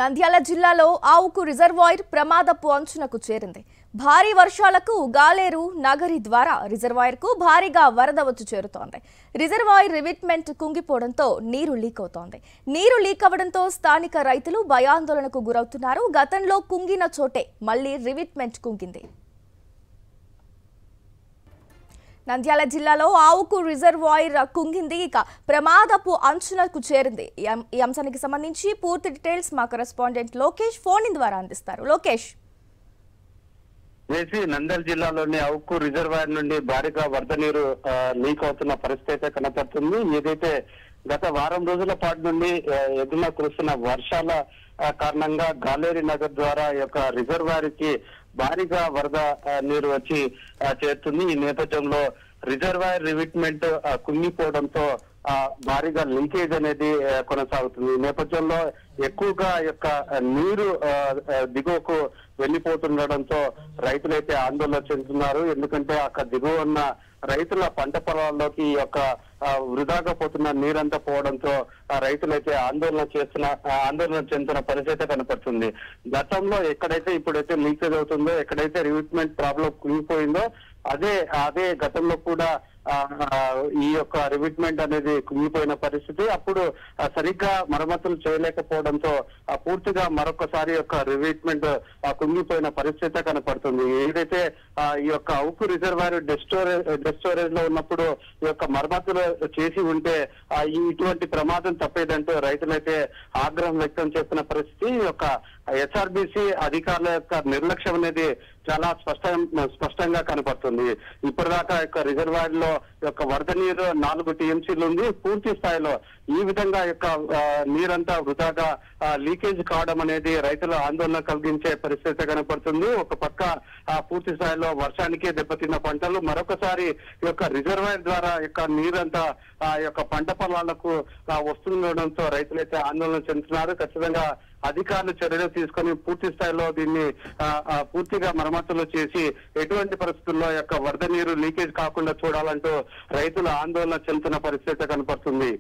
నంద్యాల జిల్లాలో ఆవుకు రిజర్వాయర్ ప్రమాదపు అంచునకు చేరింది. భారీ వర్షాలకు గాలేరు నగరి ద్వారా రిజర్వాయర్కు భారీగా వరద వచ్చి చేరుతోంది. రిజర్వాయర్ రివిట్మెంట్ కుంగిపోవడంతో నీరు లీక్ అవుతోంది. నీరు లీక్ అవడంతో స్థానిక రైతులు భయాందోళనకు గురవుతున్నారు. గతంలో కుంగిన చోటే మళ్లీ రివిట్మెంట్ కుంగింది. నంద్యాల జిల్లాలో ఆవుకు రిజర్వాయర్ కుంగింది. ఇక ప్రమాదపు అంచునకు చేరింది. ఈ అంశానికి సంబంధించి పూర్తి డీటెయిల్స్ మా కరెస్పాండెంట్ లోకేష్ ఫోన్ ద్వారా అందిస్తారు. లోకేష్, నంద్యాల జిల్లాలోని ఆవుకు రిజర్వాయర్ నుండి భారీగా వరద నీరు లీక్ అవుతున్న పరిస్థితి అయితే కనపడుతుంది. ఏదైతే గత వారం రోజుల పాటు నుండి ఎదురుగా కురుస్తున్న వర్షాల కారణంగా గాలేరి నగర్ ద్వారా యొక్క రిజర్వాయర్ కి భారీగా వరద నీరు వచ్చి చేరుతుంది. ఈ నేపథ్యంలో రిజర్వాయర్ రివిట్మెంట్ కుంగిపోవడంతో భారీగా లీకేజ్ అనేది కొనసాగుతుంది. ఈ నేపథ్యంలో ఎక్కువగా యొక్క నీరు దిగువకు వెళ్లిపోతుండడంతో రైతులైతే ఆందోళన చెందుతున్నారు. ఎందుకంటే అక్కడ దిగువ ఉన్న రైతుల పంట పొలాల్లోకి ఈ యొక్క వృధాగా పోతున్న నీరంతా పోవడంతో రైతులైతే ఆందోళన చెందుతున్న పరిస్థితి కనపడుతుంది. గతంలో ఎక్కడైతే ఇప్పుడైతే లీకేజ్ అవుతుందో, ఎక్కడైతే రివిట్మెంట్ ప్రాబ్లం కుంగిపోయిందో అదే గతంలో కూడా ఈ యొక్క రివిట్మెంట్ అనేది కుంగిపోయిన పరిస్థితి. అప్పుడు సరిగ్గా మరమ్మతులు చేయలేకపోవడంతో పూర్తిగా మరొకసారి యొక్క రివిట్మెంట్ కుంగిపోయిన పరిస్థితి కనపడుతుంది. ఏదైతే ఈ యొక్క ఉక్కు రిజర్వాయర్ డెస్ట్ స్టోరేజ్ లో ఉన్నప్పుడు ఈ యొక్క మరమ్మతులు చేసి ఉంటే ఇటువంటి ప్రమాదం తప్పేదంటూ రైతులైతే ఆగ్రహం వ్యక్తం చేస్తున్న పరిస్థితి. ఈ యొక్క హెచ్ఆర్బిసి అధికారుల యొక్క నిర్లక్ష్యం అనేది చాలా స్పష్టంగా కనపడుతుంది. ఇప్పటిదాకా యొక్క రిజర్వాయర్ లో యొక్క వరద నీరు 4 టీఎంసీలు ఉంది. పూర్తి స్థాయిలో ఈ విధంగా యొక్క నీరంతా వృధాగా లీకేజ్ కావడం అనేది రైతుల ఆందోళన కలిగించే పరిస్థితి కనపడుతుంది. ఒక పక్క పూర్తి స్థాయిలో వర్షానికే దెబ్బతిన్న పంటలు, మరొకసారి ఈ యొక్క రిజర్వాయర్ ద్వారా యొక్క నీరంతా యొక్క పంట పొలాలకు వస్తుండడంతో రైతులైతే ఆందోళన చెందుతున్నారు. ఖచ్చితంగా అధికారులు చర్యలు తీసుకొని పూర్తి స్థాయిలో దీన్ని పూర్తిగా మరమ్మతులు చేసి ఎటువంటి పరిస్థితుల్లో యొక్క వరద నీరు లీకేజ్ కాకుండా చూడాలంటూ రైతులు ఆందోళన చెందుతున్న పరిస్థితి కనపడుతుంది.